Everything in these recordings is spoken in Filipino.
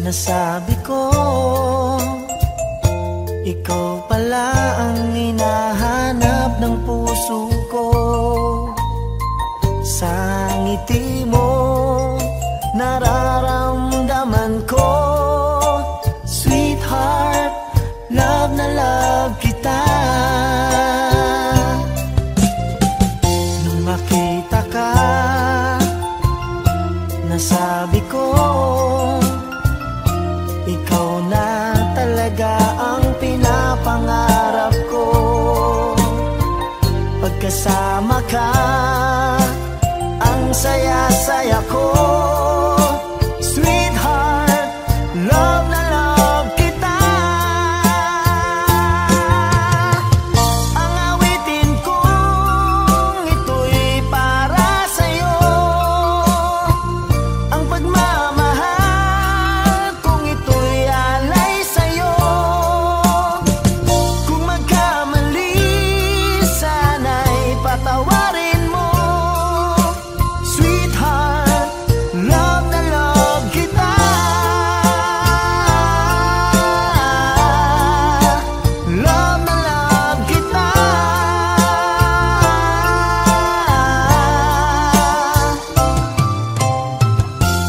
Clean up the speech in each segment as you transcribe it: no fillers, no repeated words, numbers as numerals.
Nasabi ko, ikaw pala ang hinahanap ng puso ko. Sa ngiti mo, nararamdaman ko, sweetheart, love na love kita. Nung makita ka, nasabi ko, ikaw na talaga ang pinapangarap ko. Pagkasama ka, ang saya-saya ko. Sweetheart, love na love kita. Ang awitin kong ito'y para sa'yo. Ang pagmamahal kong ito'y alay sa'yo. Kung magkamali, sana'y patawarin mo. Sweetheart, love na love kita. Love na love kita.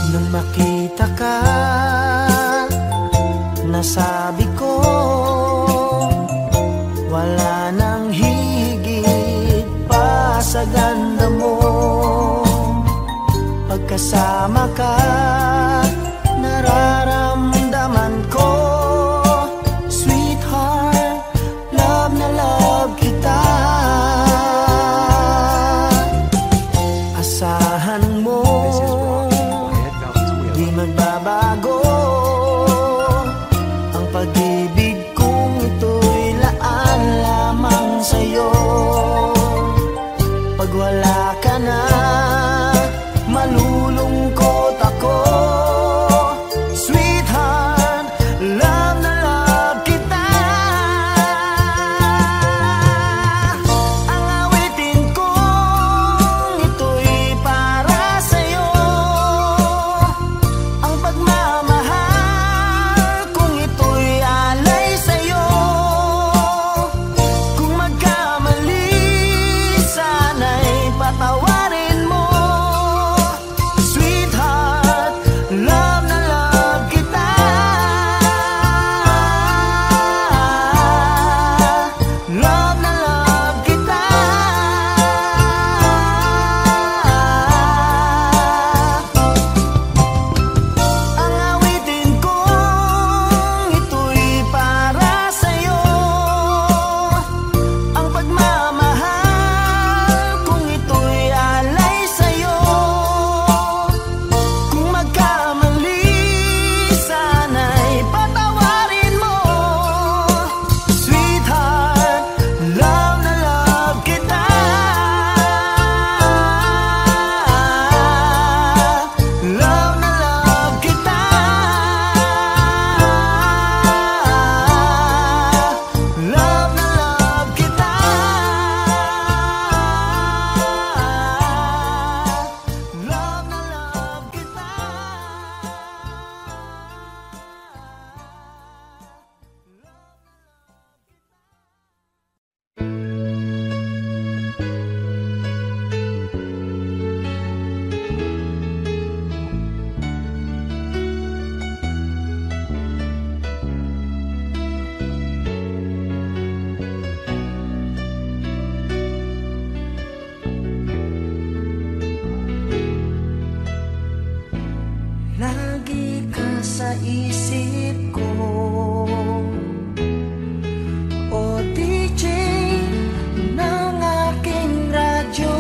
Nung makita ka, nasabi ko, wala nang higit pa sa ganda mo. Pagkasama ka, nararamdaman ko, sweetheart, love na love kita. Asahan mo, di magbabago ang pag-ibig kong ito'y laan lamang sa'yo. Pag wala ka na, malulungkot ako. Sweetheart, love na love kita. Ang awitin kong ito'y para sa'yo. Ang pagmamahal kong ito'y alay sa'yo. Kung magkamali, sana'y patawarin mo. Sweetheart, love na love kita. Love na love kita. Ang awitin kong ito'y para sa'yo. Ang pagmamahal kong ito'y alay sa'yo. Kung magkamali, sana'y patawarin mo. Sweetheart, love na love kita. Love na love kita. Love na love kita. Love na love kita. Lagi ka sa isip ko, o DJ ng aking radyo.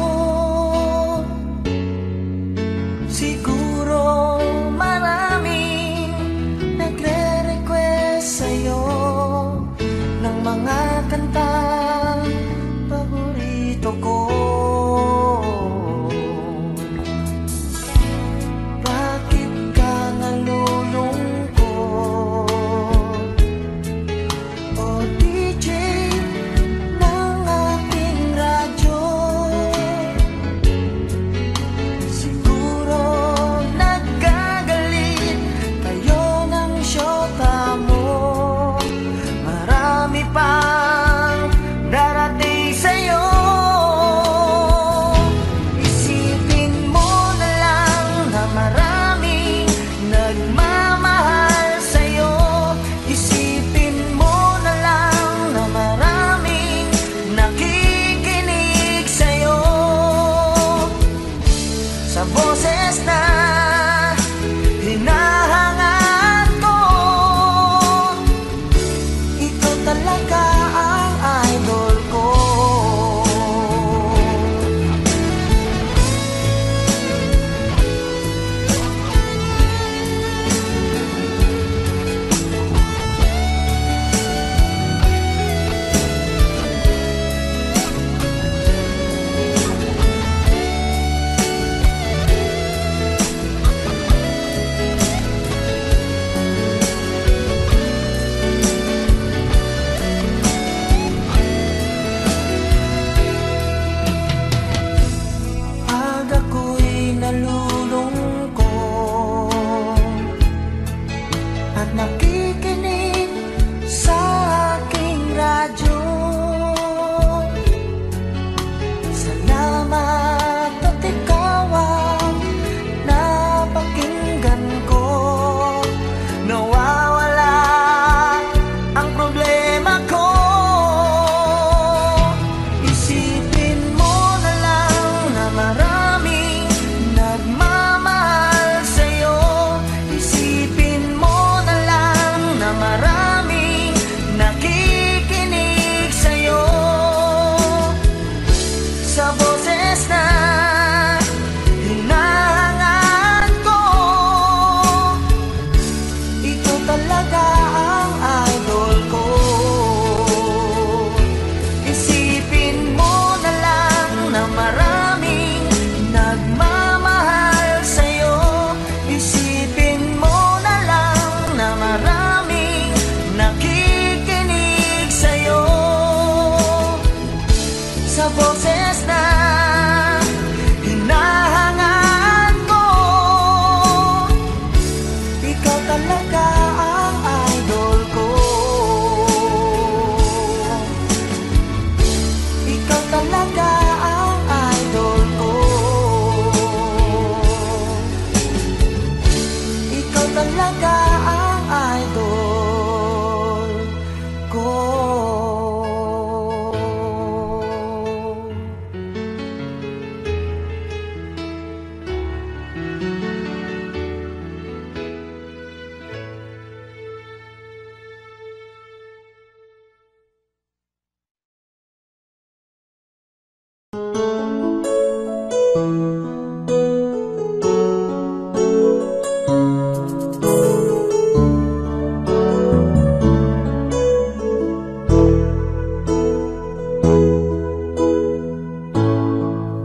Siguro maraming nagre-request sa'yo ng mga kantang paborito ko. Bakit ka nalulungkot? talaga ang idol ko.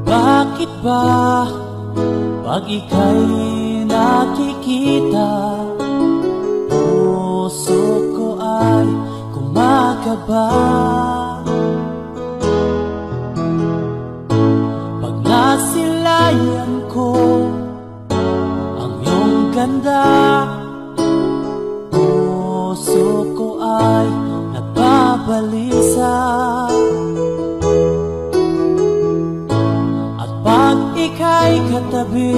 Bakit ba pag ika'y nakikita, puso ko ay kumakaba? Pag nasilayan ko ang iyong ganda, puso ko ay nagbabalisa. Pag ika'y katabi,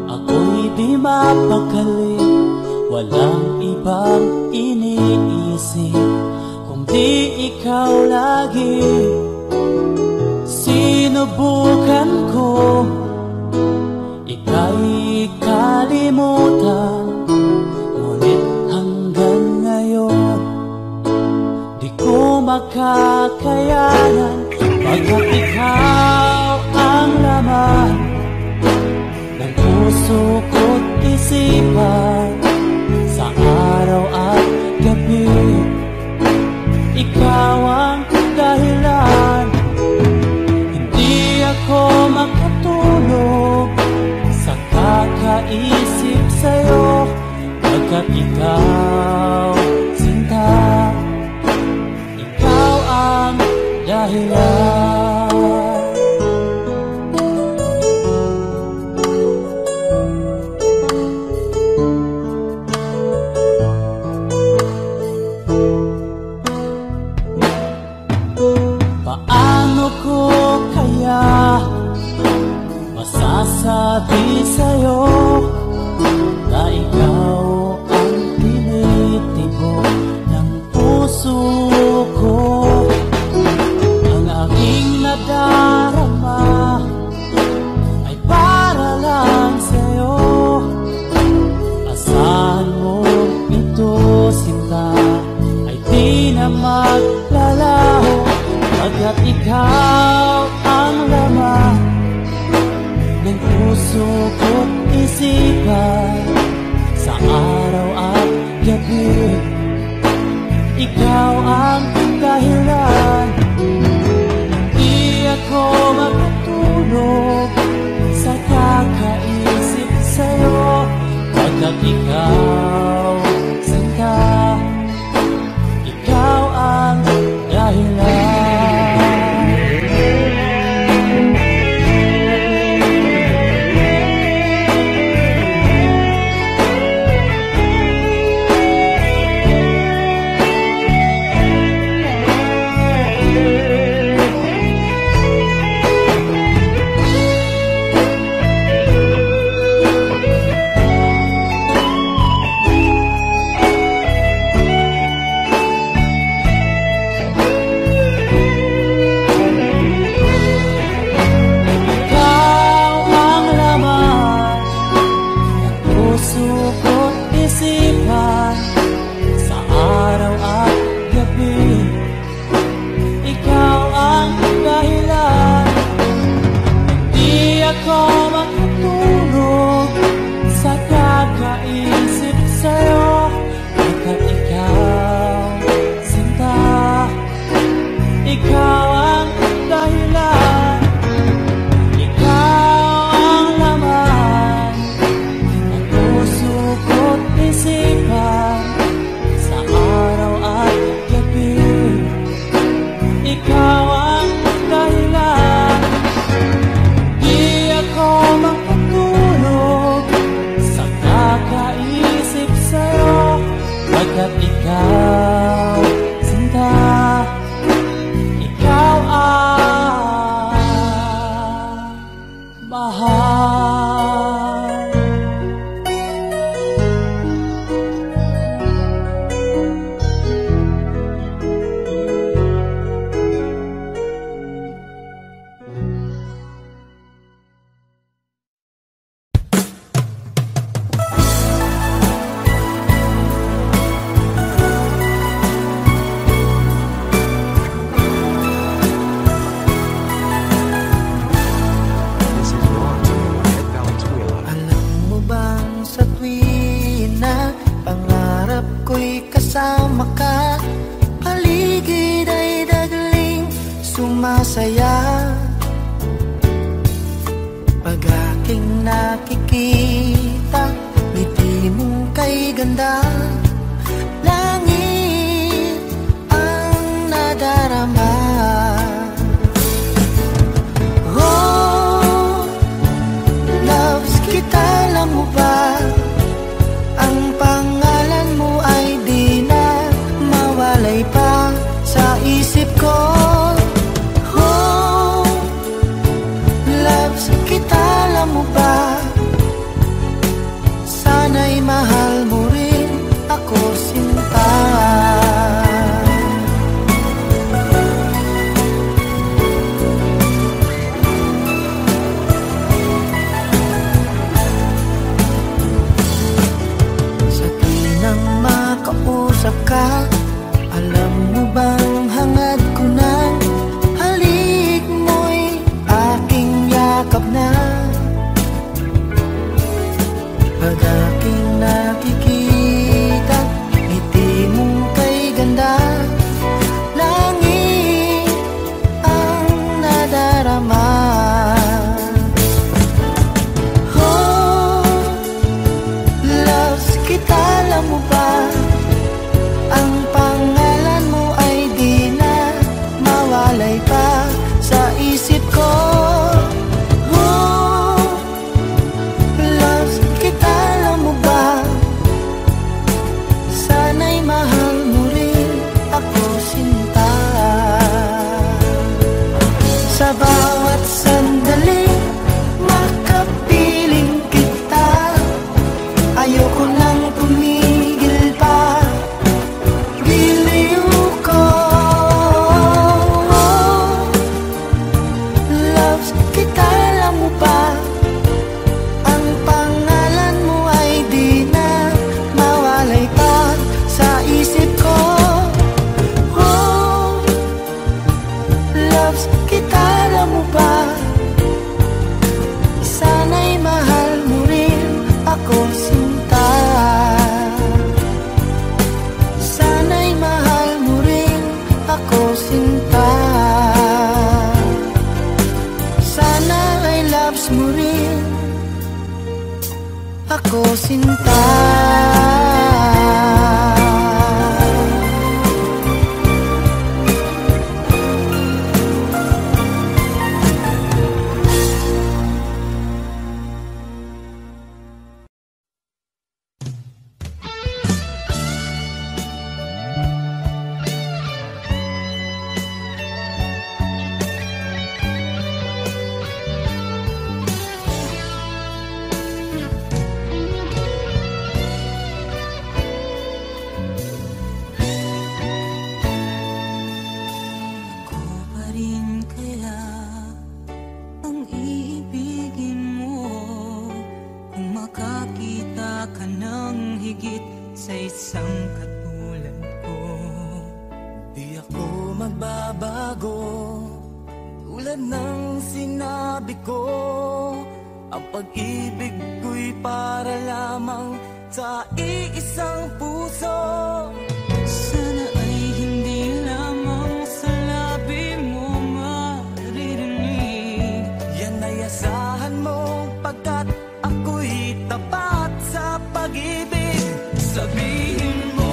ako'y di mapakali. Walang ibang iniisip kundi ikaw lagi. Sinubukan ko ika'y kalimutan, ngunit hanggang ngayon di ko makakayanan. Pagkat ikaw ang laman ng puso ko't isipan, sa araw at gabi, ikaw ang dahilan. Hindi ako makatulog sa kakaisip sa'yo, pagkat ikaw, sinta, ikaw ang dahilan. Paano ko kaya masasabi sa'yo na ikaw ang tinitibok ng puso ko? Ang aking nadarama ay para lang sa'yo. Asahan mo ito, sinta, ay di na maglalaho. Pagkat ikaw ang laman ng puso ko't isipan, sa araw at gabi, ikaw ang dahilan. Di ako makatulog sa kakaisip sa'yo, pagkat ikaw, sinta, ikaw ang dahilan. Di ako makatulog sa kakaisip saya pag aking nakikita, ngiti mong kay ganda, langit ang nadarama. Oh, loves kita, alam mo ba? Ang pangalan mo ay di na mawalay pa sa isip ko. Oh, loves kita, alam mo ba? Sana'y mahal mo rin ako, sinta. Sa tinang makausap ka, alam mo bang hangad ko ng halik mo'y aking yakap na. Pag aking nakikita, ngiti mong kay ganda, langit ang nadarama. Oh, loves kita, alam mo ba? Ang pangalan mo ay di na mawalay pa sa isip ko. Oh, loves kita, alam mo ba? Sana'y mahal mo rin ako, sinta. Sa bawat sandali makapiling kita, ayoko nang tumigil pa. Giliw ko, loves kita, alam mo ba? Ang pangalan mo ay di na mawalay pa sa isip ko. Oh, loves kita, alam mo ba? Sana'y mahal mo rin ako, sinta. Sana'y mahal mo rin ako, sinta. Sana ay loves mo rin ako, sinta. Ako pa rin kaya ang iibigin mo kung makakita ka ng higit sa isang katulad ko. Di ako magbabago, tulad ng sinabi ko. Ang pag-ibig ko'y para lamang sa iisang puso. Sana ay hindi lamang sa labi mo maririnig. Yan ay asahan mo, pagkat ako'y tapat sa pag-ibig. Sabihin mo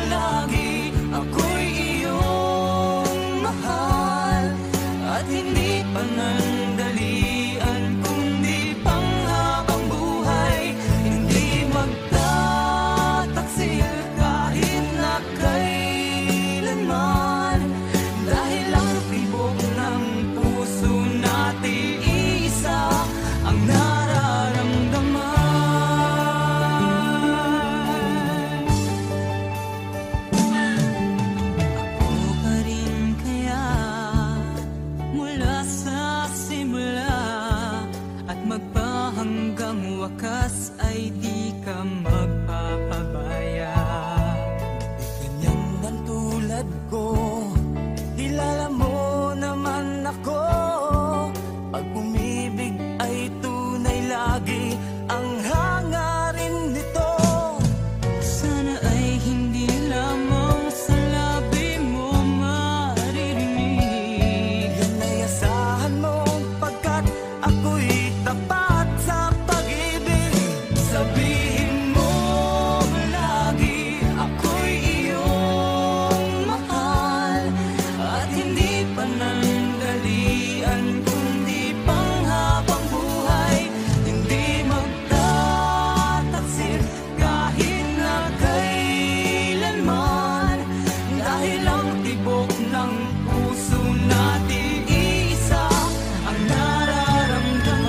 lagi, ako'y iyong mahal, at hindi panandalian kundi panghabang buhay. Hindi magtataksil Sabihin mo lagi ako'y iyong mahal, at hindi panandalian kundi panghabang buhay. Hindi magtataksil kahit na kailanman, dahil ang tibok ng puso natin isa ang nararamdaman.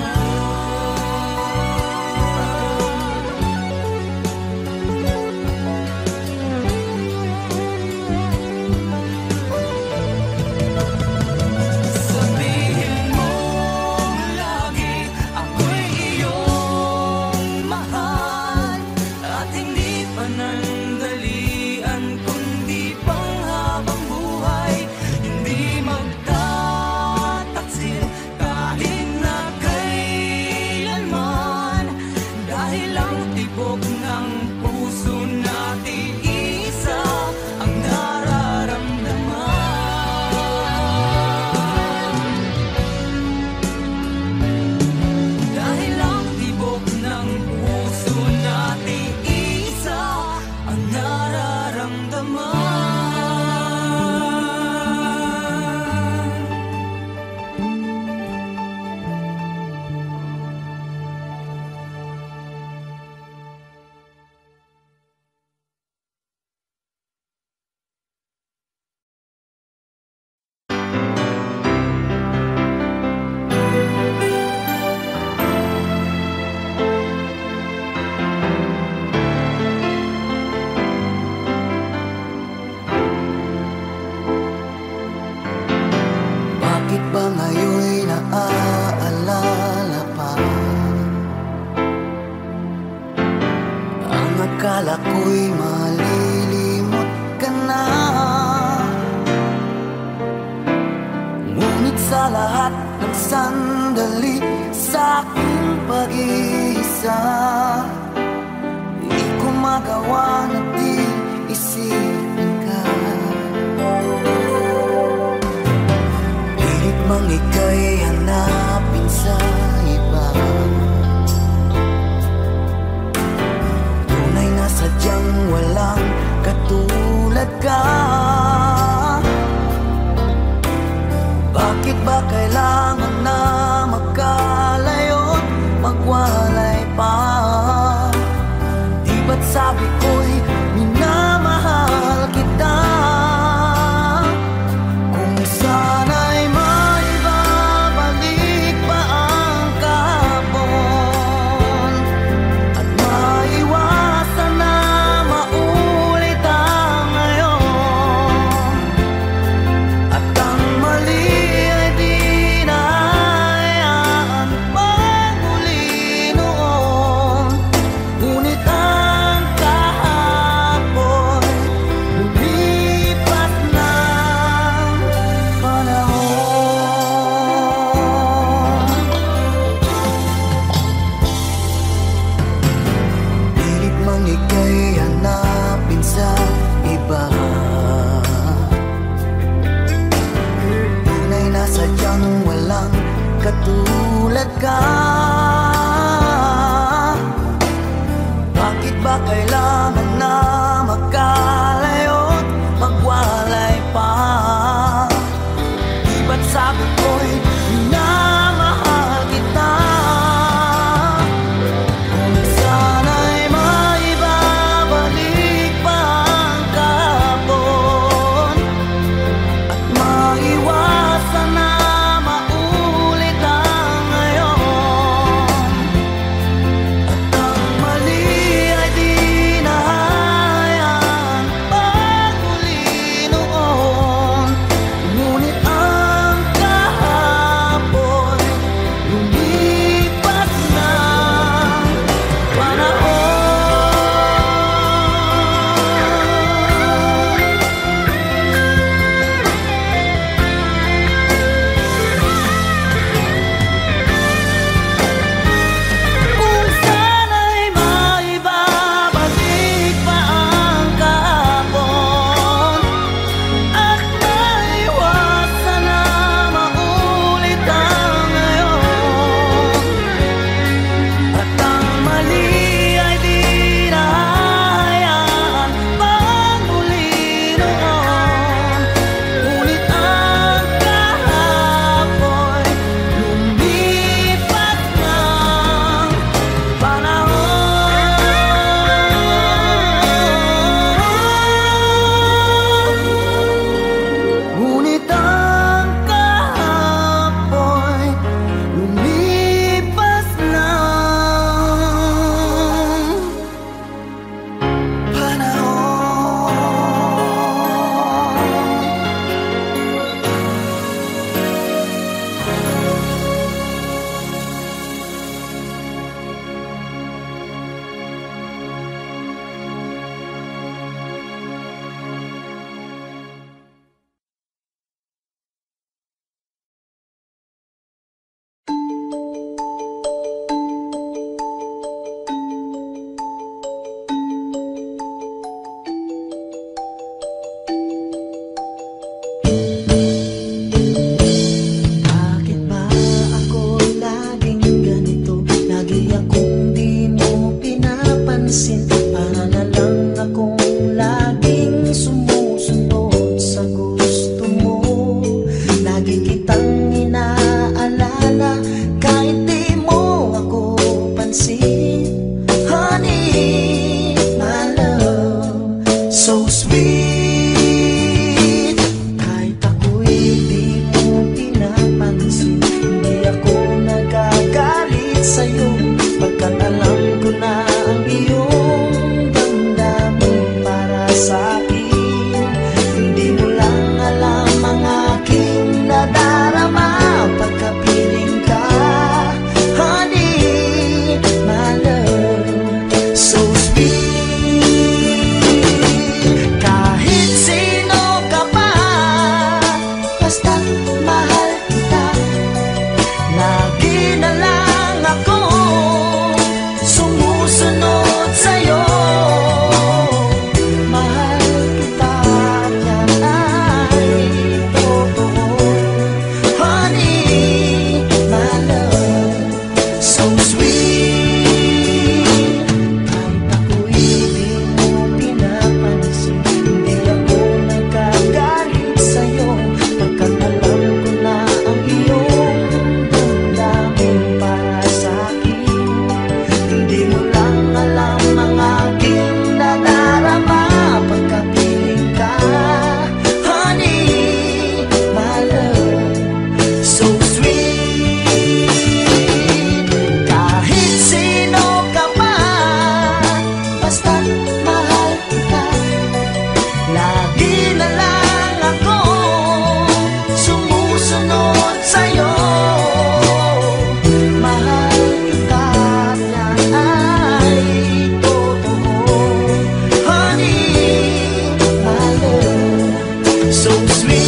Sabihin mo lagi ako'y iyong mahal, at hindi panandalian kundi panghabang buhay. Hindi magtataksil kahit na kailanman, dahil ang tibok ng puso natin isa ang nararamdaman. Dahil ang tibok ng puso natin isa ang nararamdaman. Bakit ba ngayon'y naaalala pa ang akala ko'y malilimot ka na? Ngunit sa lahat ng sandali sa aking pag-iisa, di ko magawa na di isipin ka. Pilit mang ika'y hanapin sa iba, tunay na sadyang walang katulad ka. Bakit ba kailangan na magkalayo't magwalay pa? Di ba't sabi ko'y minamahal kita? Kung sana'y maibabalik pa ang kahapon, at maiwasan na maulit ang ngayon, at ang mali ay di na hayaan magmuli noon. Ngunit ang kahapon lumipas ng panahon. Pilit mang ika'y hanapin sa iba, tunay na sadyang walang katulad ka. Bakit ba kailangan na magkalayo't magwalay pa? Di ba't sabi ko'y minamahal kita? Kung sana'y maibabalik pa ang kahapon, at maiwasan na maulit ang ngayon, at ang mali ay di na pansin. Para na lang akong laging sumusunod sa gusto mo. Lagi kitang inaalala kahit di mo ako pansin. Honey, my love, so sweet. Kahit ako'y di mo pinapansin, hindi ako nagagalit sa'yo, pagkat alam ko na ang iyong damdamin para sa'kin. Hindi mo lang alam ang aking nadarama pagkapiling ka. Honey, my love, so sweet. Kahit sino ka pa, basta mahal kita. Lagi na lang ako sumusunod sa'yo. Mahal kita at yan ay totoo. Honey, my love, so sweet. Kahit ako'y di mo pinapansin, hindi ako nagagalit sa'yo, pagkat alam ko na ang iyong damdamin para sa'kin. Hindi mo lang alam ang aking nadarama pagkapiling ka. Honey, my love, so sweet. Kahit sino ka pa, basta mahal kita. Lagi na lang ako sumusunod sa'yo. Mahal kita at yan ay totoo. Honey, my love, so sweet.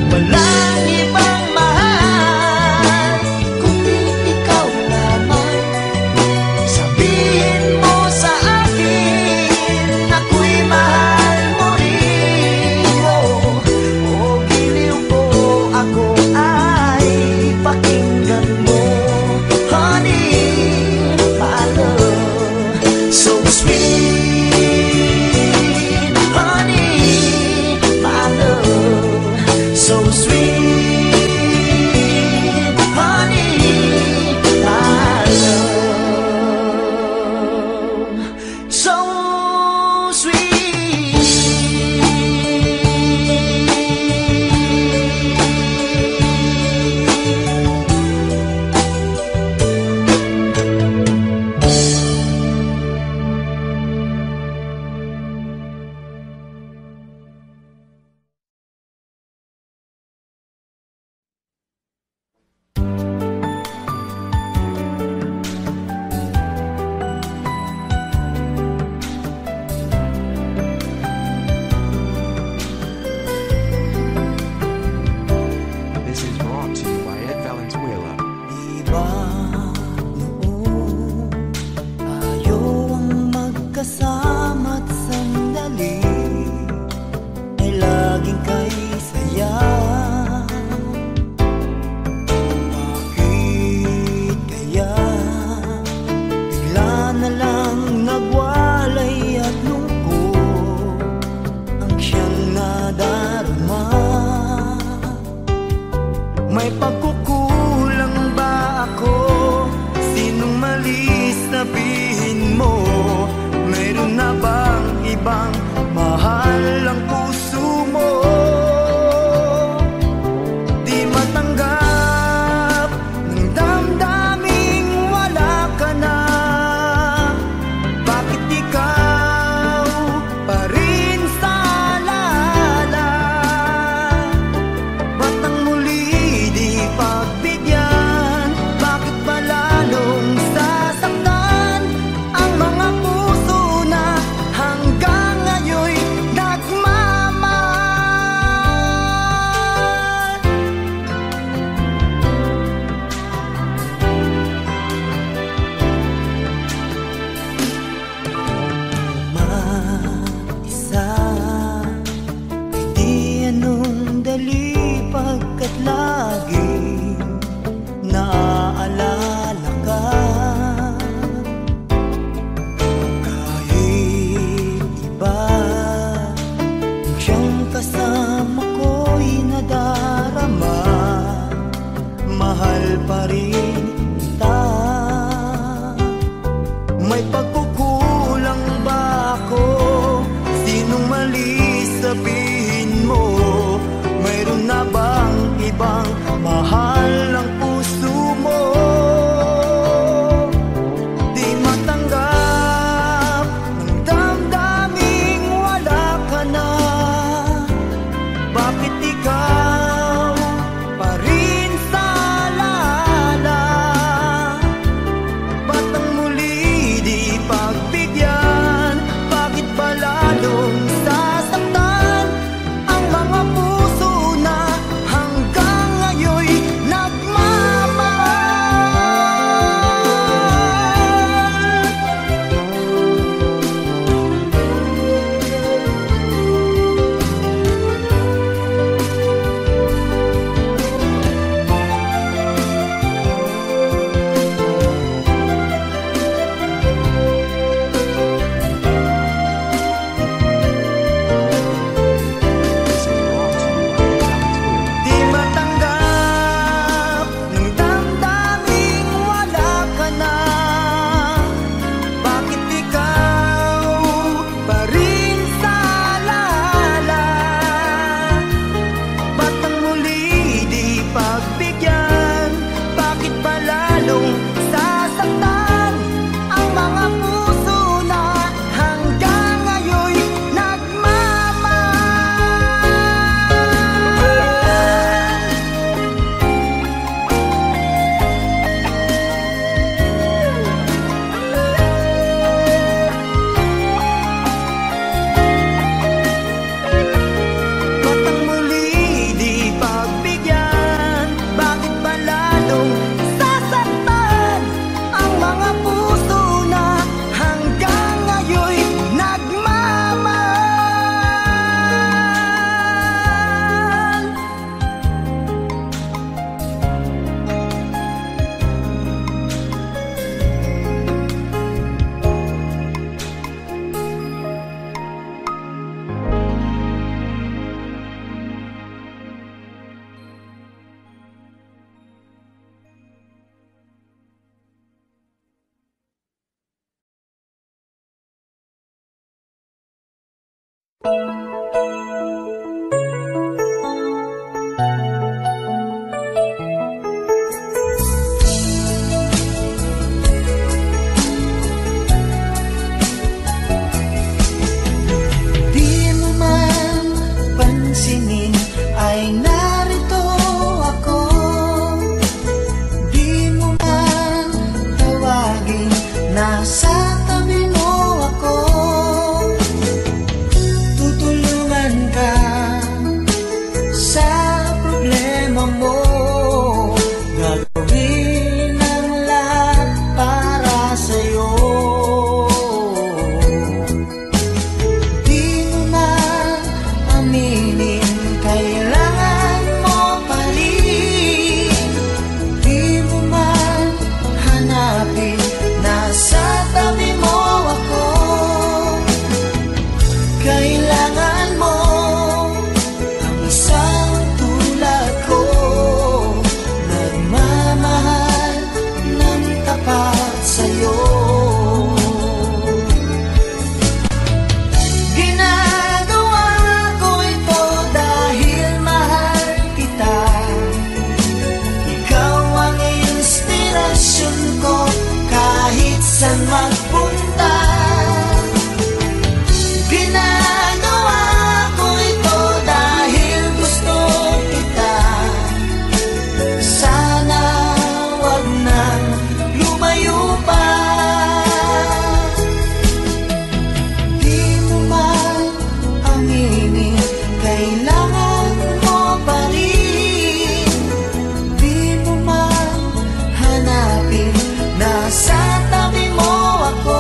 Walang ibang mahal kundi ikaw lamang. Sabihin mo sa akin, ako'y mahal mo rin. Oh, giliw ko, ako ay pakinggan mo. Honey, my love, so sweet. Honey, my love, so sweet. Honey, my love, so sweet. This is brought to you by Ed Valenzuela. Diba noon tayo ang magkasama't sandali ay laging kay saya. Bakit kaya bigla na lang nagwalay at lungkot ang siyang nadarama? May pagkukulang ba ako? Sinong mali sabihin mo? Meron na bang ibang mahal ang puso mo? Di matanggap ng damdaming wala ka na. Bakit ikaw pa rin sa alala? Ba't ang muli di pagbigyan? Bakit ba lalong sasaktan? May pagkukulang ba ako? Sinong mali sabihin mo? Mayroon na bang ibang mahal ang puso mo? Di matanggap ng damdaming wala ka na. Bakit ikaw pa rin sa alala? Ba't ang muli di pagbigyan? Bakit ba lalong sasaktan ang mga puso na hanggang ngayon'y nagmamahal? This is brought to you by Valenzuela. Di matanggap ng damdaming wala ka na. Bakit ikaw pa rin sa alala? Ba't ang muli di pagbigyan? Bakit ba lalong sasaktan ang mga puso na hanggang ngayon'y nagmamahal? Ba't ang muli di pagbigyan? Bakit ba lalong sasaktan ang mga puso na hanggang ngayon'y nagmamahal? Di mo man pansinin ay narito ako. Di mo man tawagin, nasa tabi mo ako. Tutulungan ka sa problema mo. Gagawin ang lahat para sa'yo. Di mo man aminin, kailangan mo pa rin. Di mo man hanapin, nasa tabi mo ako. Kailangan mo ang isang tulad ko, nagmamahal ng tapat sa'yo. Ginagawa ko ito dahil mahal kita. Ikaw ang inspirasyon ko kahit saan magpunta. Ginagawa ko ito dahil gusto kita. Sana wag nang lumayo pa. Di mo man aminin, kailangan mo pa rin. Di mo man hanapin, nasa tabi mo ako.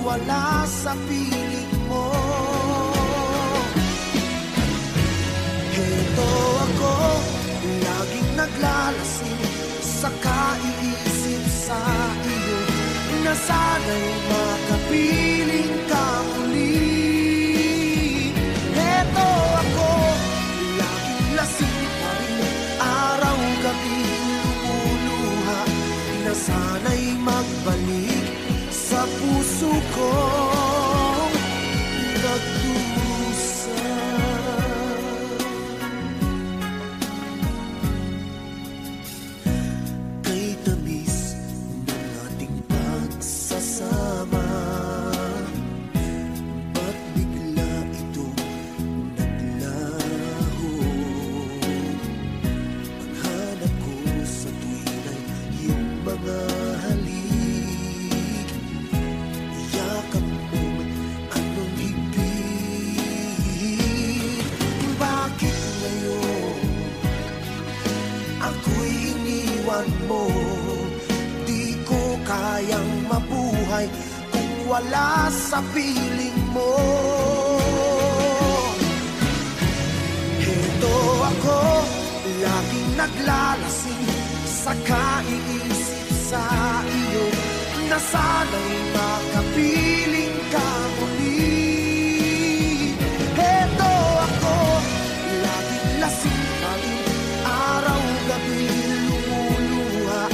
wala sa piling mo. Heto ako, laging naglalasing sa kaiisip sa iyo, na sana'y makapiling ka muli. Heto ako, laging lasing pa rin, araw-gabi lumuluha, na sana'y magbalik sa puso kong nagdusa. Kay tamis ng ating pagsasama, ba't bigla itong naglaho? Ang hanap ko sa tuwin ay iyong mga halik, yakap mong anong higpit. Bakit ngayon ako'y iniwan mo? Di ko kayang mabuhay kung wala sa piling mo. Heto ako, laging naglalasing sa kaiisip sa iyo, na sana'y makapiling ka muli. Heto ako, laging lasing pa rin, araw-gabi lumuluha,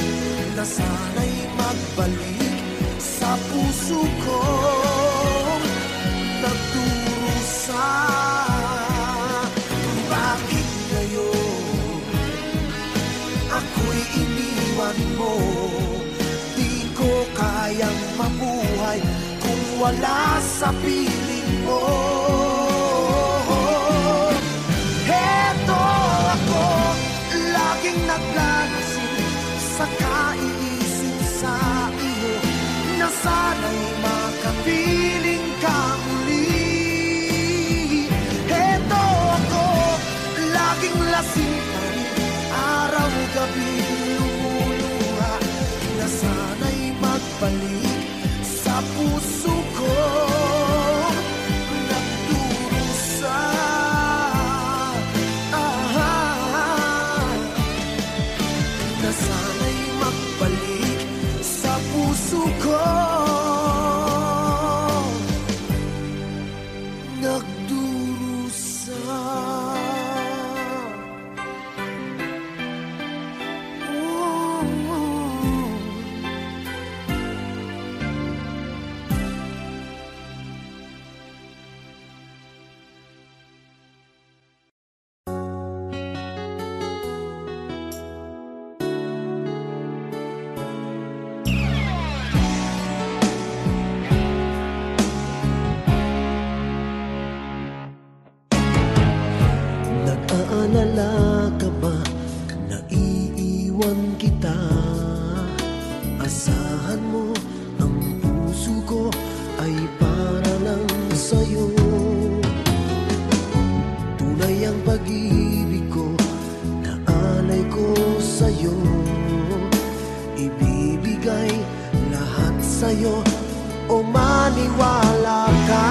na sana'y magbalik sa puso ko nagdurusa. Bakit ngayon ako'y iniwan mo? Di ko kayang mabuhay kung wala sa piling mo. Heto ako, laging naglalasing sa kaiisip sa iyo, na sana'y makapiling ka muli. Heto ako, laging lasing pa rin, araw-gabi lumuluha, na sana'y magbalik sa puso ko nagdurusa. Na sana'y magbalik sa puso ko nagdurusa. Nag-aalala ka ba na iiwan kita? Asahan mo, ang puso ko ay para lang sa'yo. Tunay ang pag-ibig ko, na alay ko sa'yo. Ibibigay lahat sa'yo, o maniwala ka.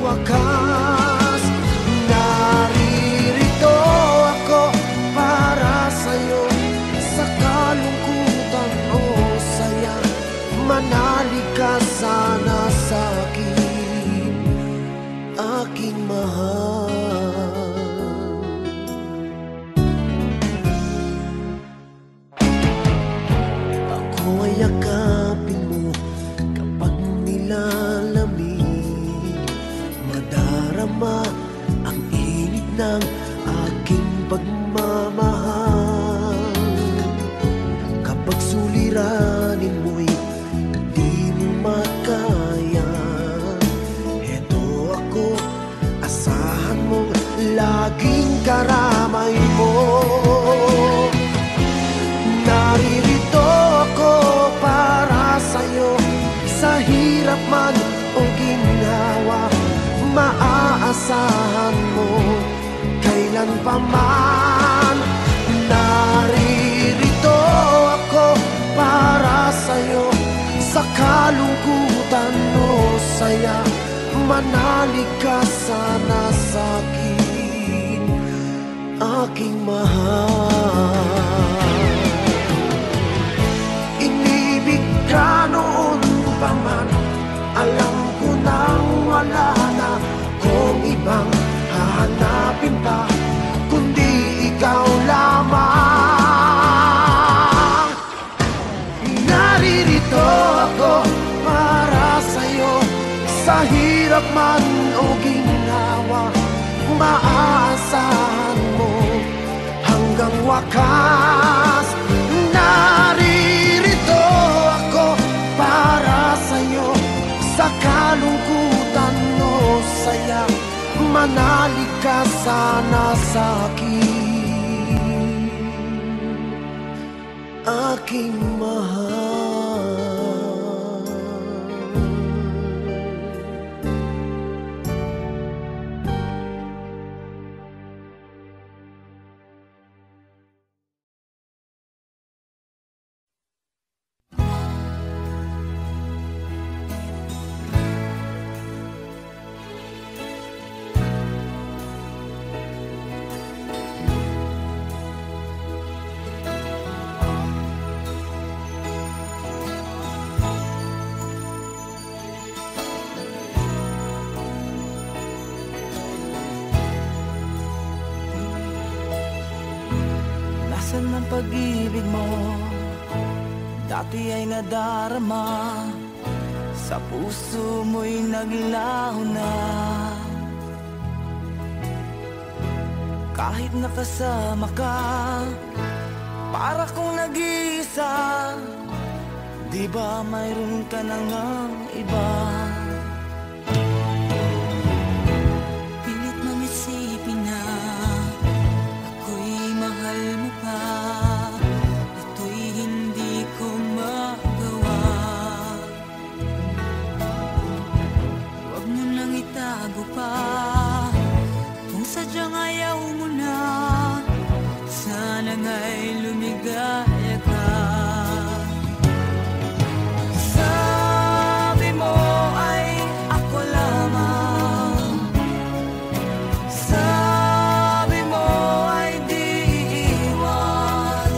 Wakas, naririto ako para sa'yo, sa kalungkutan o saya, manalig ka sana sa'kin, aking mahal. Ako ay yakapin mo kapag nilalamig, madarama ang init ng aking pagmamahal. Kapag suliranin mo'y di mo makaya, heto ako, asahan mong laging karamay mo. Naririto ako para sa'yo, sa hirap man o ginhawa, pa man. Naririto ako para sa'yo, sa kalungkutan o saya, manalig ka sana sa'kin, aking mahal. Inibig ka noon pa man, alam ko nang wala na kung ibang hahanapin pa, kundi ikaw lamang. Naririto ako para sa'yo, sa hirap man o ginawa, maaasahan mo hanggang wakas. Naririto ako para sa'yo, sa kalungkutan o saya, manalig ka sana sa'kin, aking mahal. Nasaan ang pag-ibig mo? Dati ay nadarama, sa puso mo'y naglaho na. Kahit nakasama ka, para kong nag-iisa, di ba mayroon ka na ngang iba? Pilit mang isipin na ako'y mahal mo pa, ito'y hindi ko magawa. Huwag mo nang itago pa, kung sadyang ayaw mo na, sana nga'y lumigaya ka. Sabi mo ay ako lamang, sabi mo ay di iiwan,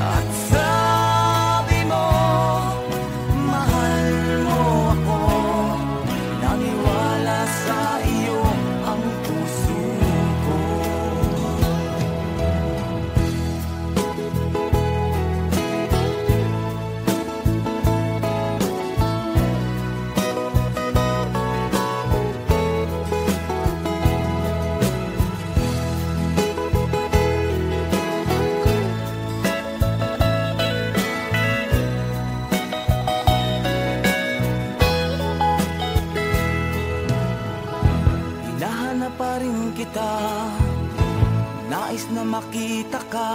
at sabi mo mahal mo ako, naniwala sa iyo ang puso ko. Hinahanap pa rin kita, nais na makita ka,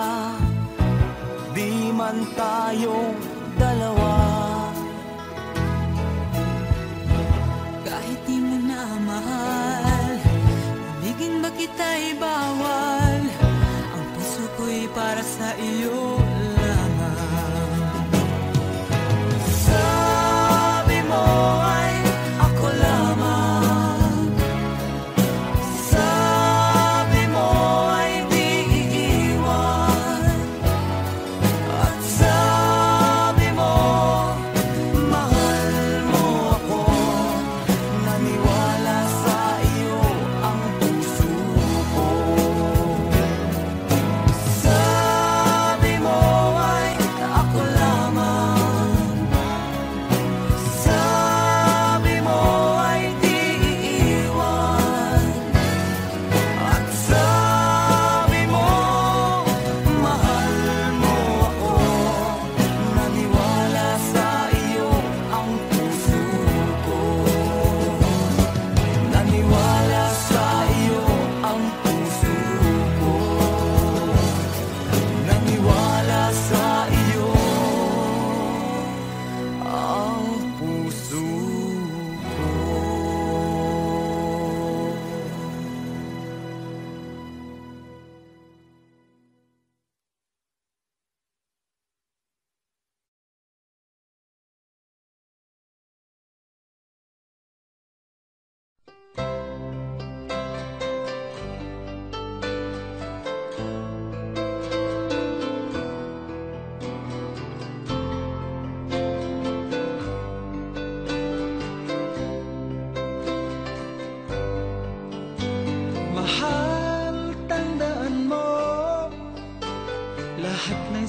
di man tayong dalawa. Kahit di mo na mahal, ibigin ba kita'y bawal, ang puso ko'y para sa iyo lamang. Sabi mo ay ako lamang, sabi mo ay di iiwan, at sabi mo mahal mo ako, naniwala sa iyo ang puso ko. Sabi mo ay ako lamang, sabi mo ay di iiwan, at sabi mo mahal mo ako, naniwala sa iyo ang puso ko. Naniwala sa iyo ang puso ko, naniwala sa iyo ang puso ko.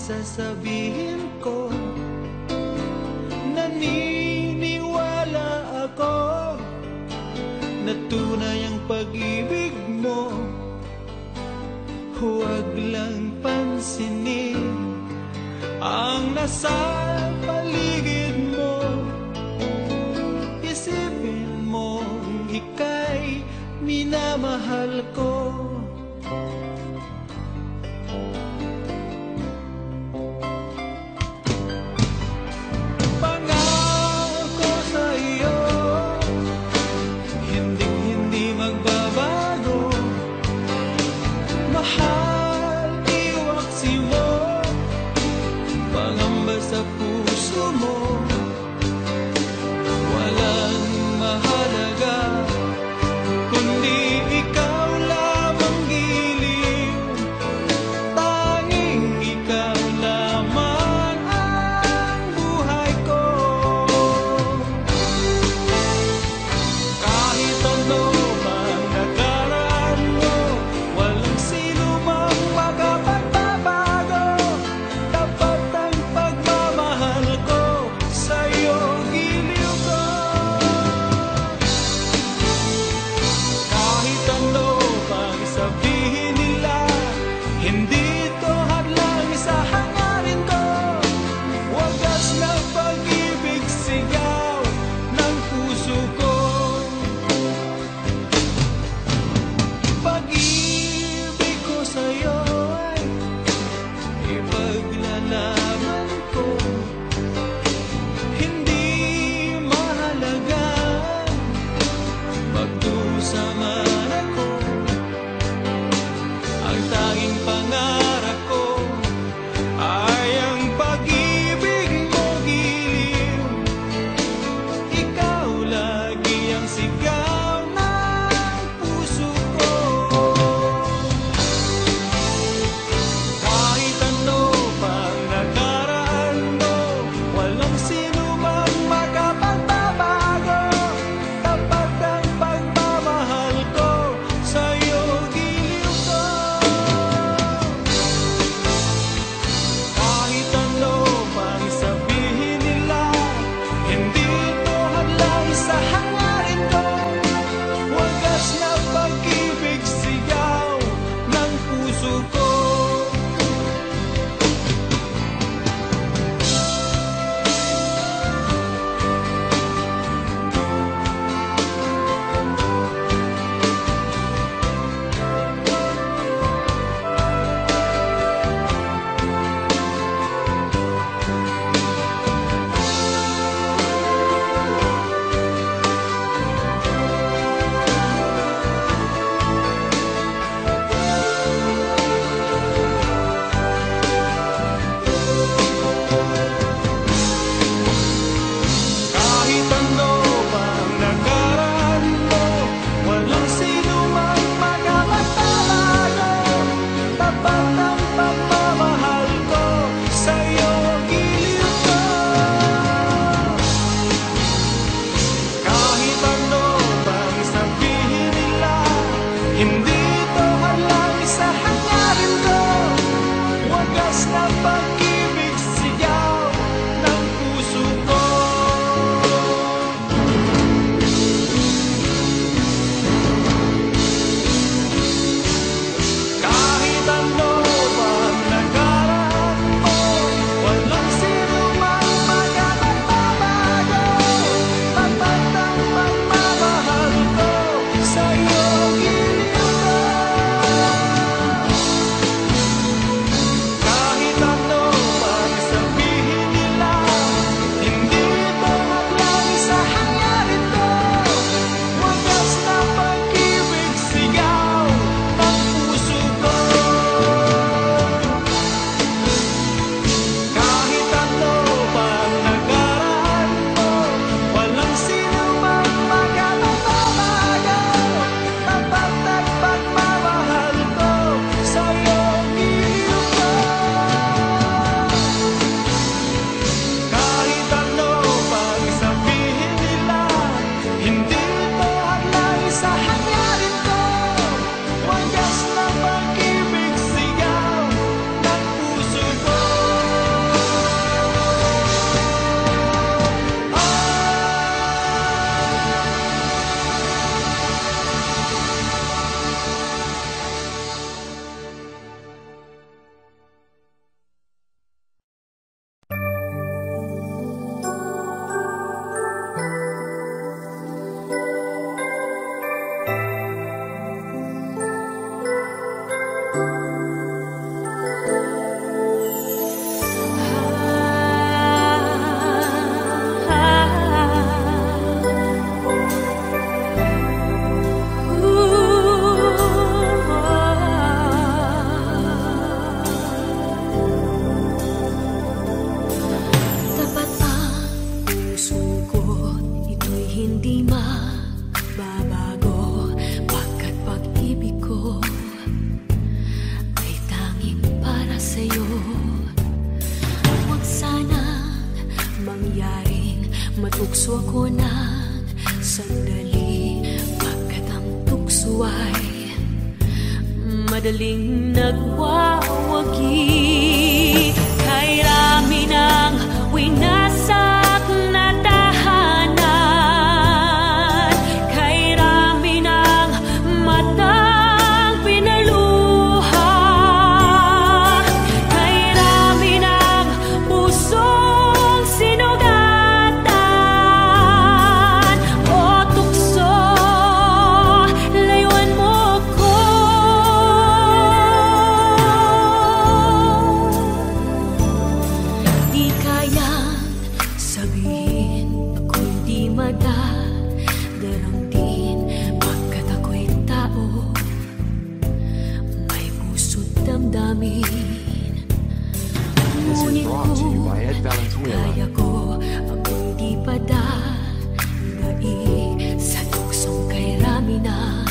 sasabihin ko. Naniniwala ako na tunay ang pag-ibig mo. Huwag lang pansinin ang nasa paligid mo. Isipin mong ika'y minamahal ko. Pangako sa iyo, hinding-hindi magbabago. Mahal, iwaksi mo, pangamba sa puso mo. Walang mahalaga kundi ikaw lamang giliw. puso ako ng sandali, pagkat ang tukso ay madaling nagwawagi. Kay rami ng winasak na tahanan, kay rami ng matang pinaluha, kay rami ng pusong sinugatan. O tukso, layuan mo ko. Di kayang sabihin ako'y di madaramdin, pagkat ako'y tao, may puso't damdamin. This is Ngunit brought to you kung by Ed Valenzuela. kaya ko, ako'y di padadai sa tuksong kay rami ng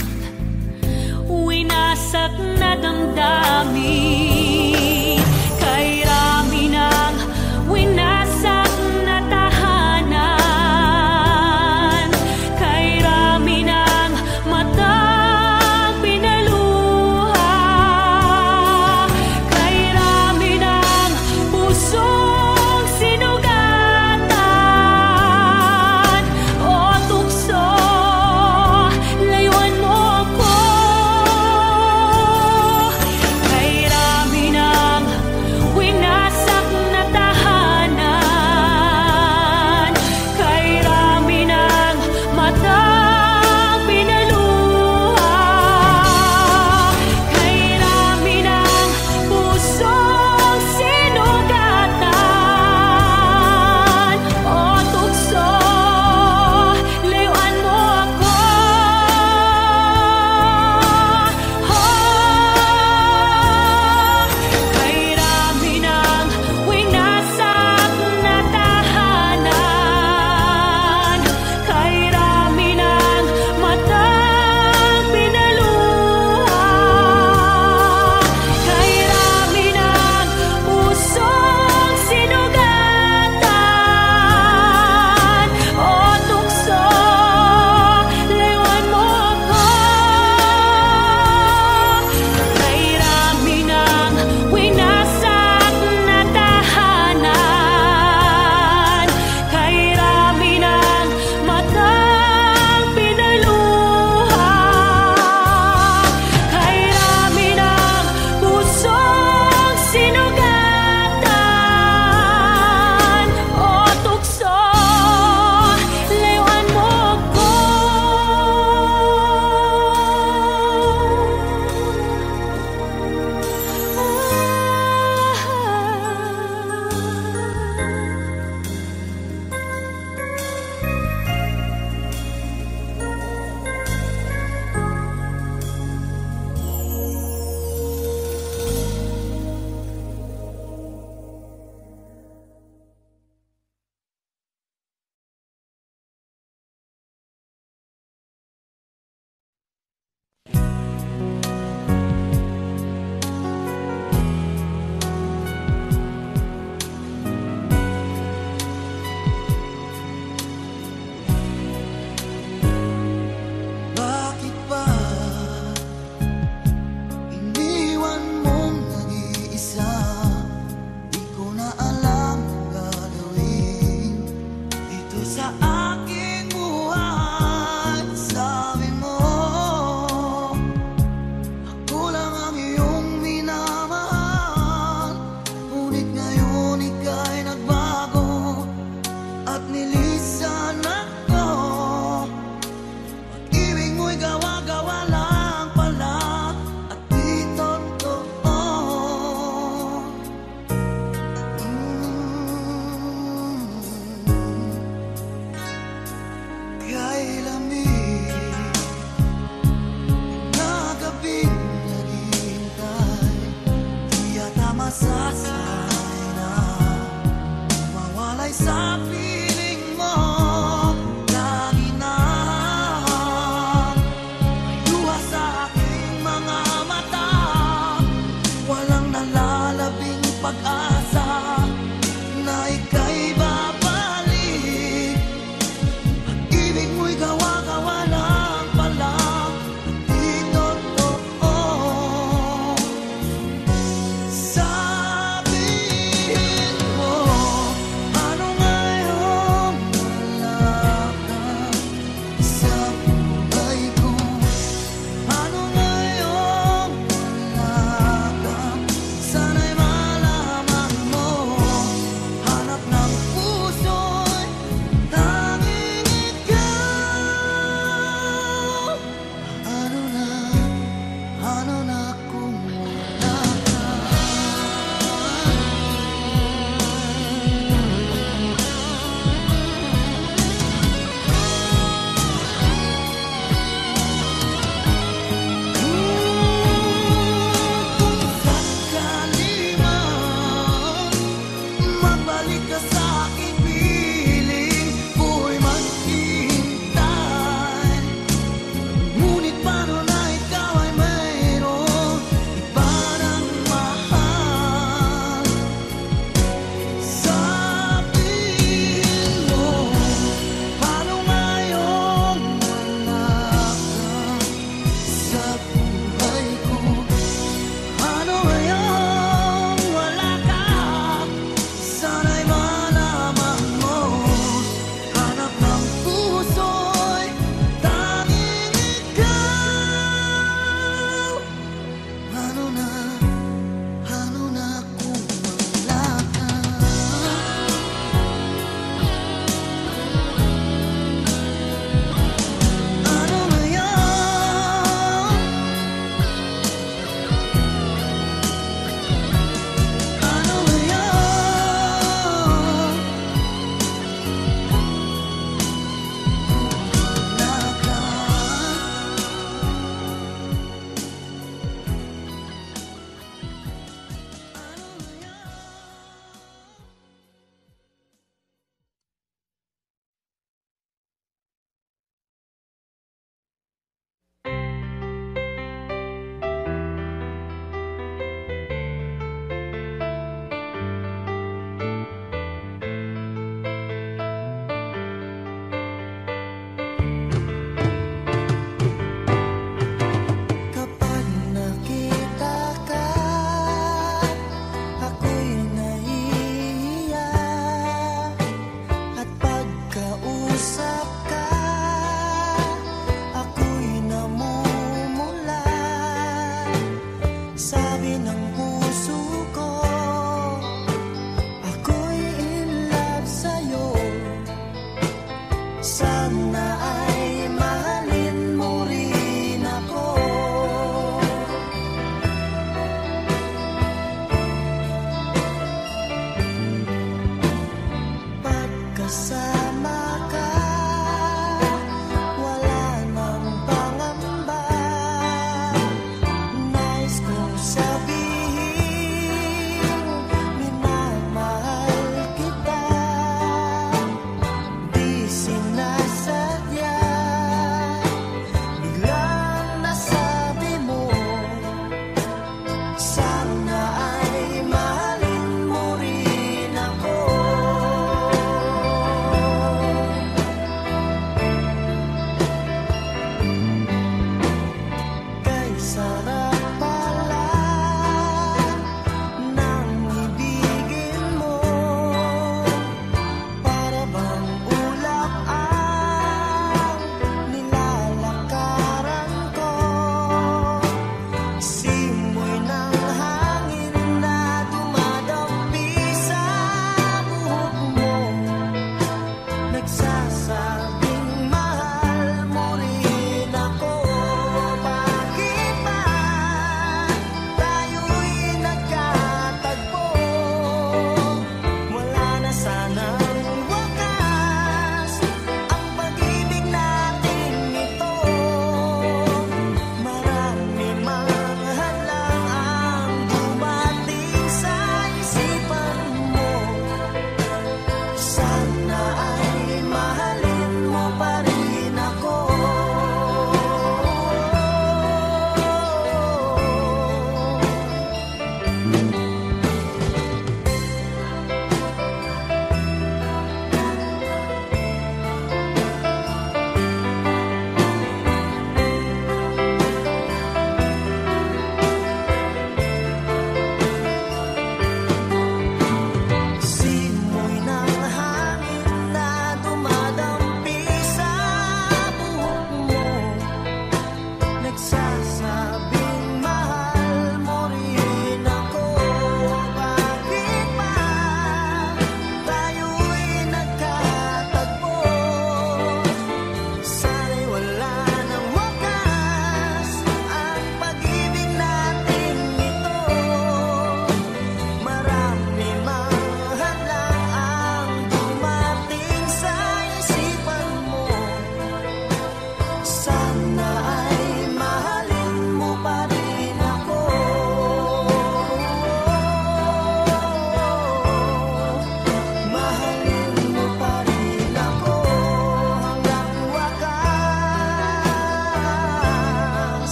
winasak na damdamin. Kay rami ng winasak na tahanan, kay rami ng matang pinaluha, kay rami ng pusong sinugatan. O tukso, layuan mo ko. Kay rami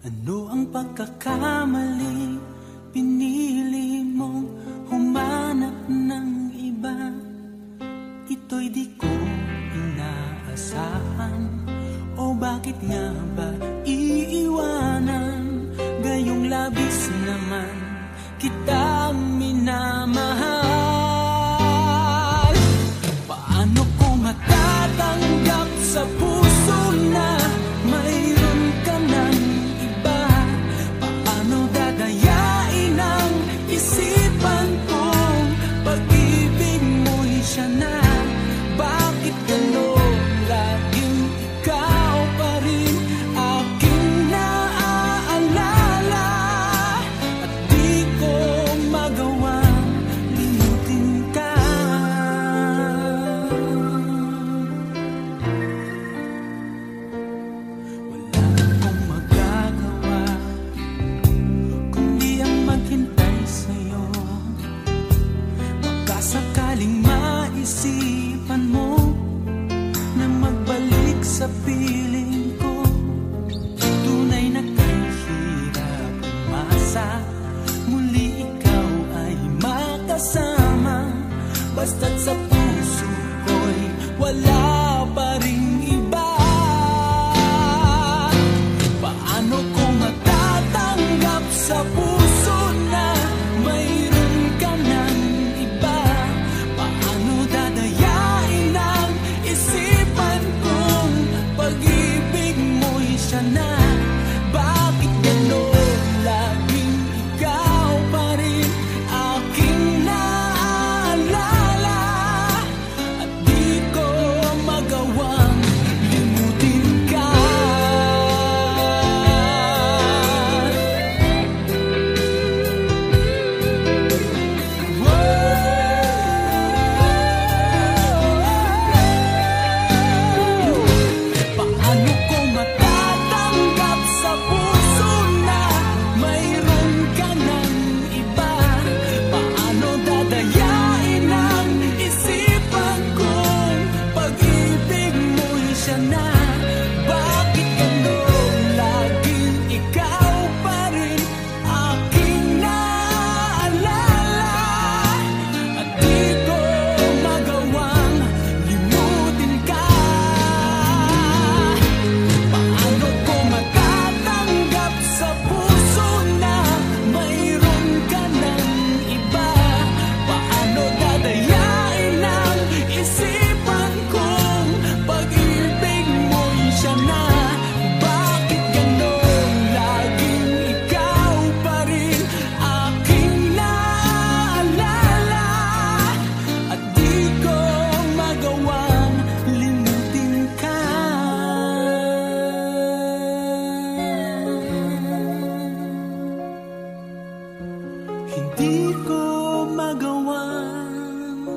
Ano ang pagkakamali? Pinili mong humanap ng iba. Ito'y di ko inaasahan. O bakit nga ba iiwanan? Gayong labis naman kitang minamahal. Paano ko matatanggap sa puso na mayroon ka ng iba? Paano dadayain ang isipan kong pag-ibig mo'y siya na? Bakit gano'n laging ikaw pa rin aking naaalala? At di ko magawang limutin ka. Wala akong magagawa kundi ang maghintay sa'yo. Baka sakaling maisipan mo na magbalik sa piling ko. Tunay na kahirap umasa, muli ikaw ay makasama. Basta't sa puso ko'y wala pa ring iba. Paano ko matatanggap sa puso na mayroon ka ng iba? Paano dadayain ang isipan kong pag-ibig mo'y siya na? Bakit gano'n laging ikaw pa rin aking naaalala? At di ko magawang limutin ka. Paano ko matatanggap sa puso na mayroon ka ng iba? Paano dadayain ang isipan kong pag-ibig mo'y siya na? Bakit gano'n laging ikaw pa rin aking naaalala? At di ko magawang limutin ka. Paano ko matatanggap sa puso na mayroon ka ng iba? Paano dadayain ang isipan kong pag-ibig mo'y siya na? Bakit gano'n laging ikaw pa rin aking naaalala? At di ko magawang limutin ka. Hindi ko magawang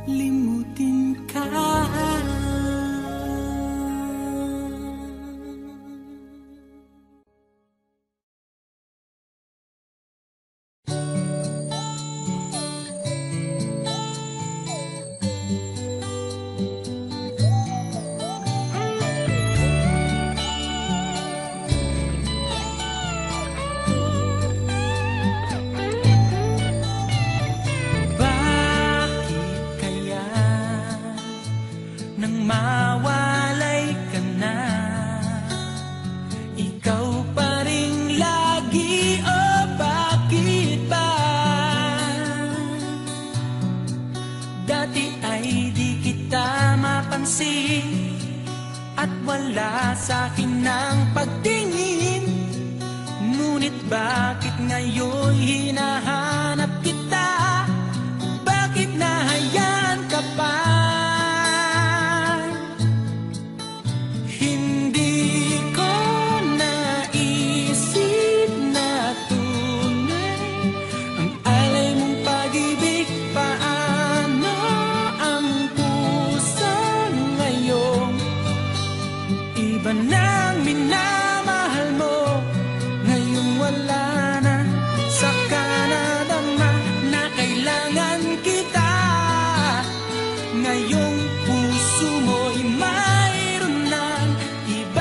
limutin ka. Bakit kaya nang mawalay ka na, ikaw pa rin lagi? O bakit ba? Dati ay di kita mapansin at wala sa'kin ng pagtingin. Ngunit bakit ngayon hinahanap kita? Bakit nahayaan ka pa? Hindi ko naisip na tunay ang alay mong pag-ibig. Paano ang puso ngayon? Iba nang minamahal mo. Ngayong wala na, saka nadama na kailangan kita. Ngayong puso mo'y mayroon ng iba.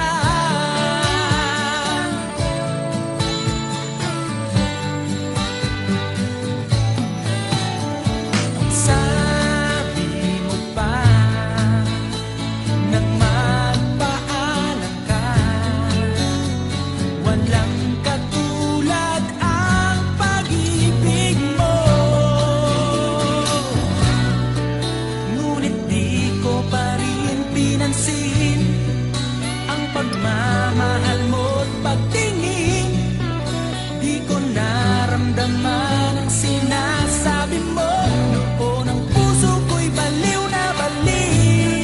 pagmamahal mo't pagtingin, di ko naramdaman ang sinasabi mo. Noon ang puso ko'y baliw na baliw.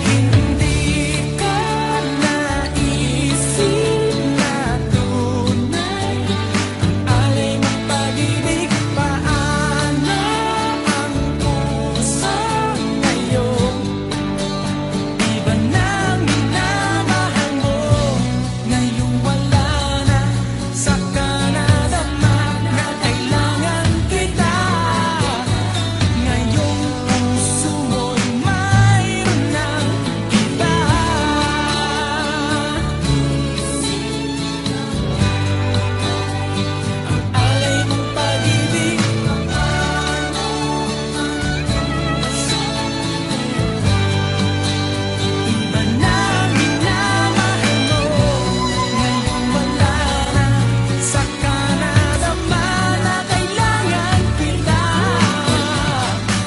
Hindi ko naisip na tunay ang alay mong pag-ibig. Paano ang puso ngayon? Di ba nang minamahal mo? Ngayong wala na, saka nadama na kailangan kita. Ngayong puso mo'y mayroon ng iba. Ang alay mong pag-ibig, iba nang minamahal mo. Ngayong wala na, saka nadama na kailangan kita.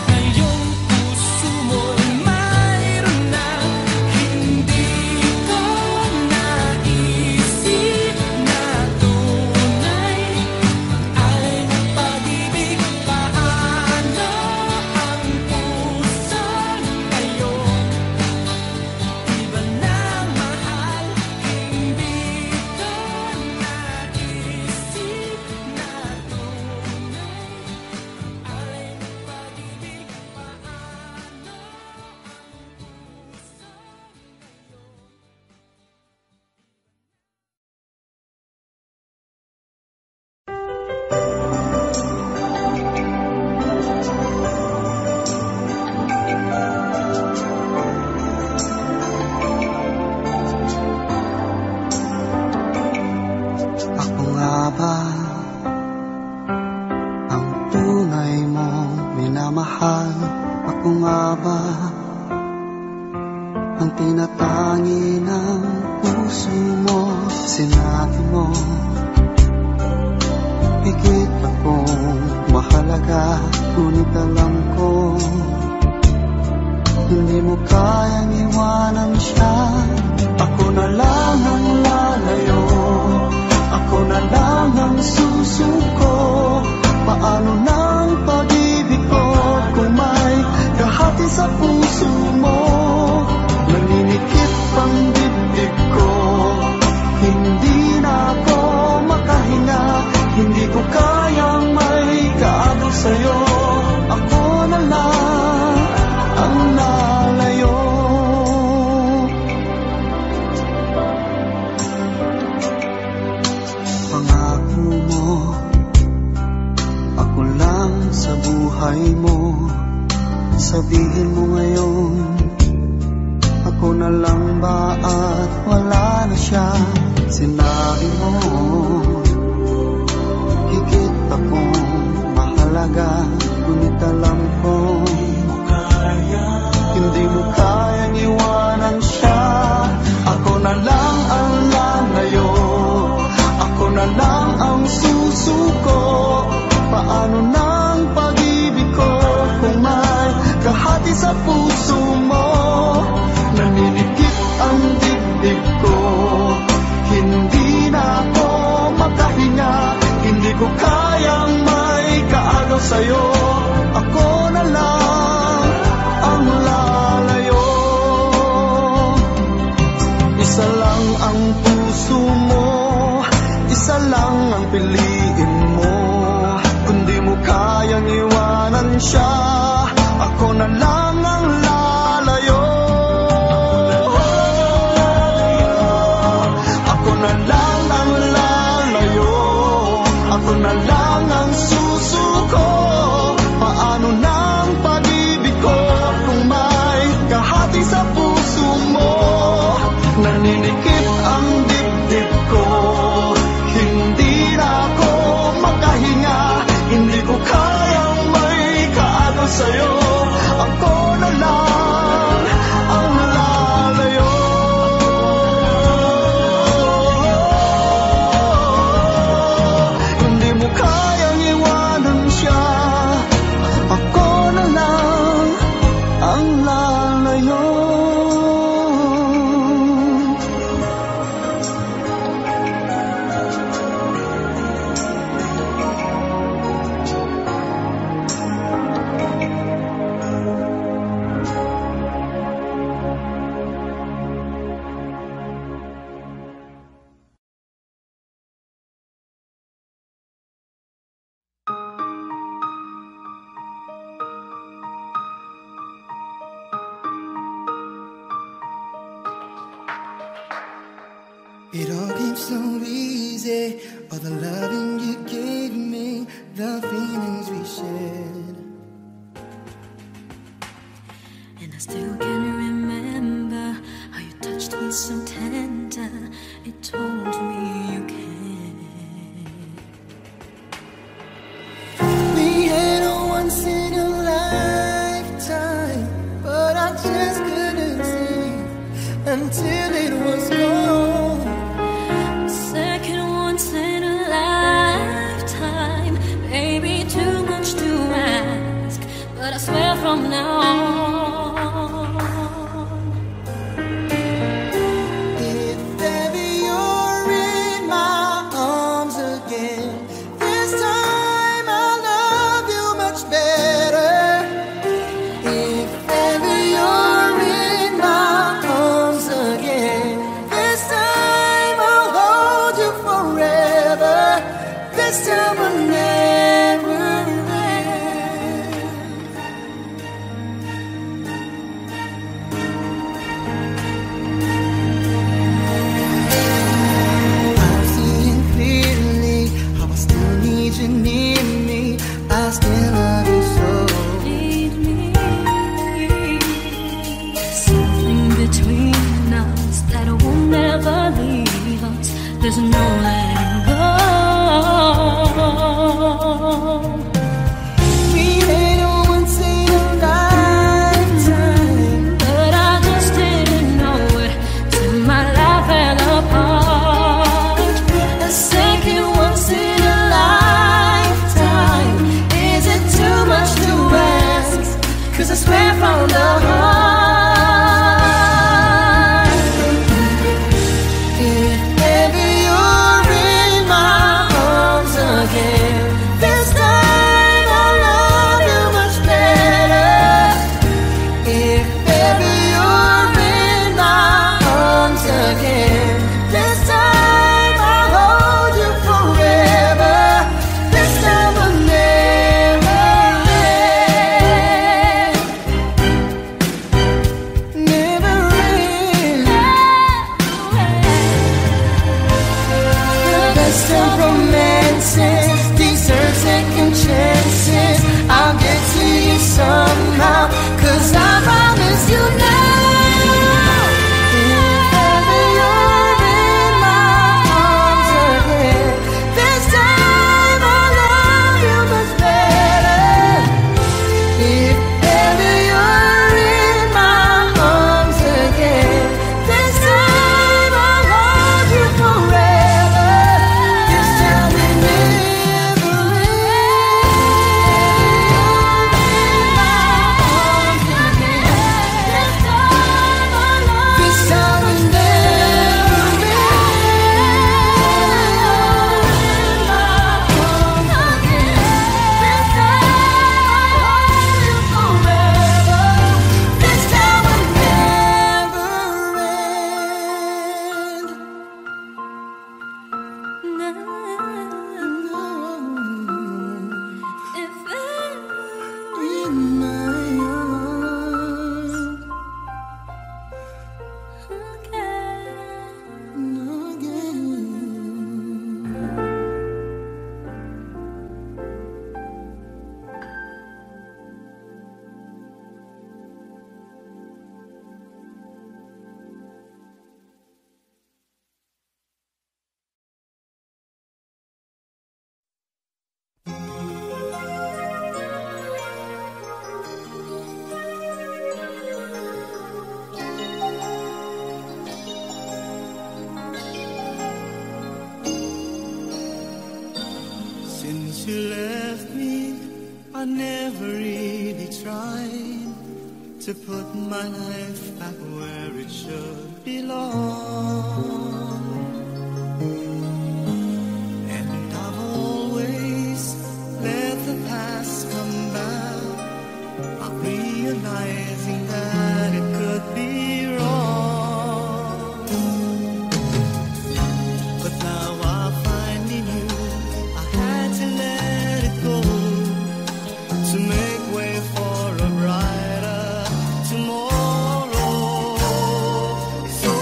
Ngayong puso mo'y mayroon na, hindi ko naisip na tunay ang alay mong pag-ibig. Paano ang puso ngayon? Iba na mahal, hindi ko naisip na tunay ang alay mong pag-ibig. Paano ang puso Ako nga ba ang tunay mong minamahal? Ako nga ba ang tinatangi ng puso mo? Sinabi mo higit akong mahalaga, ngunit alam ko hindi mo kayang iwanan siya. Ako na lang ang lalayo, ako na lang ang susuko. Paano nang pag-ibig ko kung may kahati sa puso mo? Naninikip ang dibdib ko, hindi na ako makahinga. Hindi ko kayang may kaagaw sa'yo. Ako na lang ang lalayo. Pangako mo, ako lang sa buhay mo. Sabihin mo ngayon, ako na lang ba at wala na siya? Sinabi mo higit akong mahalaga, ngunit alam ko hindi mo kayang iwanan siya. Ako na lang ang lalayo, ako na lang ang susuko. Paano nang pag-ibig ko kung may kahati sa puso mo? Naninikip ang dibdib ko, hindi na ako makahinga. Hindi ko kayang may kaagaw sa'yo. Ako na lang ang lalayo. Isa lang ang puso mo, isa lang ang piliin mo. Kung di mo kayang iwanan siya, ako na lang ang lalayo. Ako na lang ang lalayo, ako na lang ang susuko. Paano nang pag-ibig ko kung may kahati sa puso mo? Naninikip ang dibdib ko, hindi na ako makahinga. Hindi ko kayang may kaagaw sa'yo. Ako na lang ang lalayo. Hindi mo kaya It all came so easy, all the loving you gave me, the feelings we shared. And I still can remember how you touched me so tender. It told me you cared. We had a once in a lifetime, but I just couldn't see until it was gone. Second once in a lifetime, maybe too much to ask, but I swear from now on, if ever you're in my arms again, this time I'll love you much better. If ever you're in my arms again, this time I'll hold you forever. This time will never end. I'm seeing clearly how I still need you near me. I still love you so. need me. Something between us that will never leave us. There's no letting go. We had a once in a lifetime, But I just didn't know it till my life fell apart. a second once in a lifetime. Is it too much to ask? 'Cause I swear from the heart, if ever you're in my arms again, this time I'll love you much better. If ever you're in my arms again, this time I'll hold you forever. This time will never end. Never end. The best of romances deserve second chances. I'll get to you somehow, 'cause I promise you now. If ever you're in my arms again, this time I'll love you much better. If ever you're in my arms again, this time I'll hold you forever. This time will never end. This time will never Since you left me, I never really tried to put my life back where it should belong. And I've always let the past come back, not realizing that it could be wrong. But now I finally knew I had to let it go to make way for a brighter tomorrow. So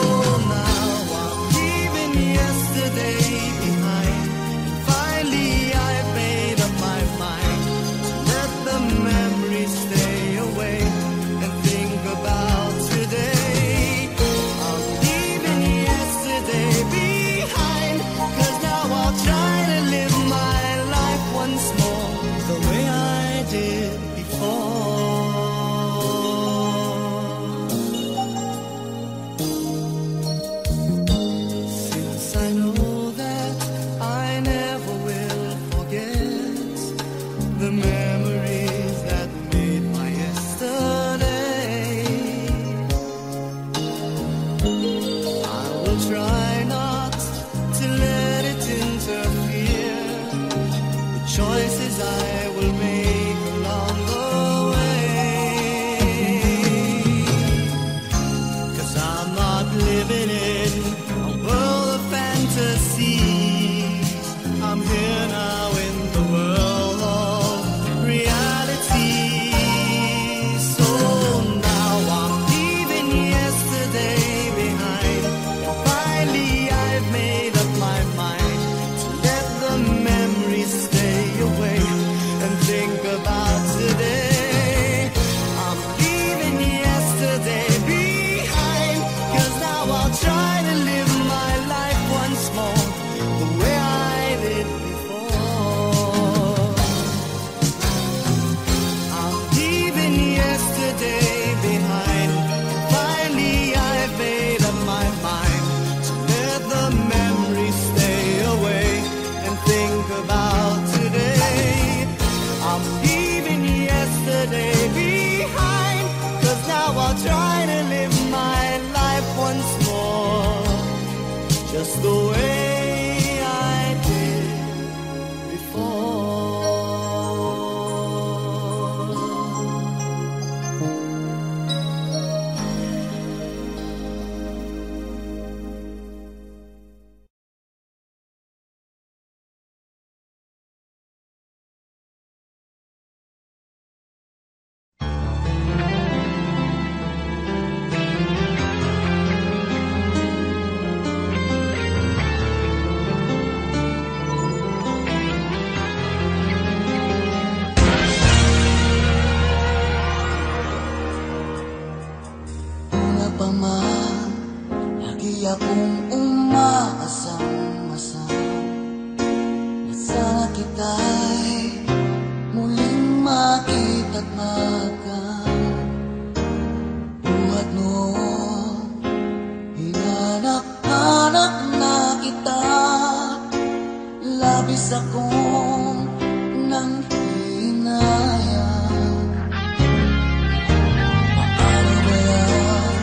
I will try not to let it interfere with choices I will make along the way. 'Cause I'm not living in a world of fantasy. I'm here now in the world of reality. So now I'm leaving yesterday behind. And finally I've made up my mind to let the memories stay away and think about today. I'm leaving yesterday behind, 'cause now I'll try to live my life once more the way I did before. I'm leaving yesterday behind. Finally I've made up my mind to let the memories stay away and think about today. I'm leaving yesterday behind, 'cause now I'll try to live my life once more just the way I did before. Una pa man, lagi akong umaasang-asang na sana kita'y muling makita't makan. Buhat noon, hinanap-hanap na kita, labis akong nang hinayang. Paano ba yan?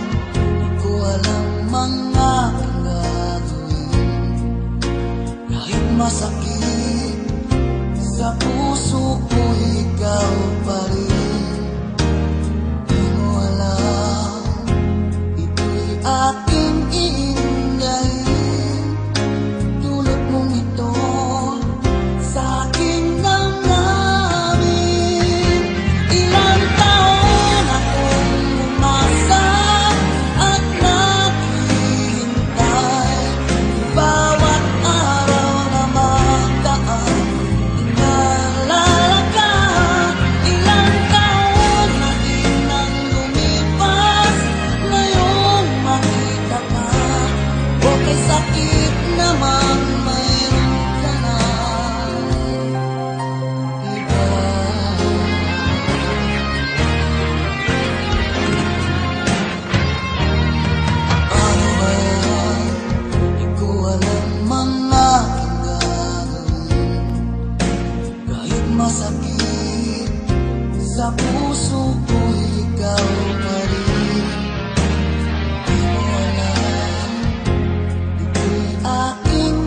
Di ko alam mga aking gagawin. Kahit masakit sa puso ko, ikaw pa rin. Di mo alam, ito'y aking iingayin. Tulad mong ito sa aking damdamin. Ilang taon akong umasa at naghihintay. Bawat araw na magdaan, inaalala ka. Ilang taon na din ang lumipas, ngayong makita ka. Okay, sakit naman, mayroon ka na iba. Ano ba yan? Di ko alam mga aking gagawin. Kahit masakit sa puso ko, ikaw pa rin. Di mo alam, ito'y aking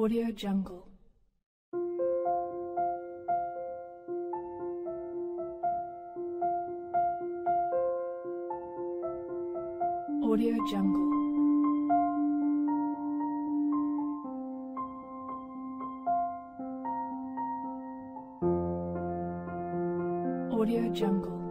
Audio Jungle. Audio Jungle. Audio Jungle.